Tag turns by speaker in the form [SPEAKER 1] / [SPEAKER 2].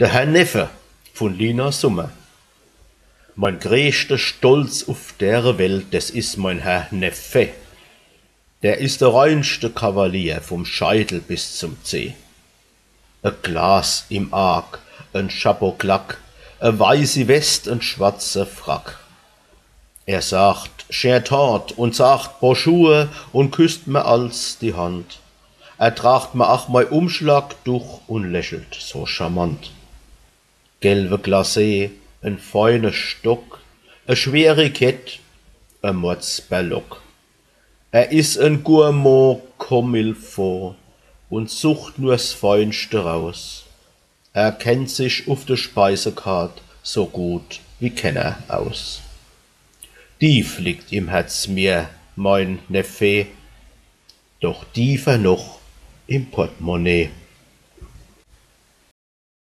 [SPEAKER 1] Der Herr Neffe von Lina Summer. Mein größter Stolz auf der Welt, das ist mein Herr Neffe. Der ist der reinste Kavalier vom Scheitel bis zum Zeh. Ein Glas im Arg, ein Chapeau-Claque, eine weiße West, ein schwarzer Frack. Er sagt Cher Tort und sagt Bonjour und küsst mir als die Hand. Er tragt mir auch mein Umschlag durch und lächelt so charmant. Gelbe Glacé, ein feiner Stock, eine schwere Kette, ein Mordsberlock. Er is ein Gourmand comme il faut und sucht nur's Feinste raus. Er kennt sich auf der Speisekarte so gut wie Kenner aus. Tief liegt im Herz mir, mein Neffe, doch tiefer noch im Portemonnaie.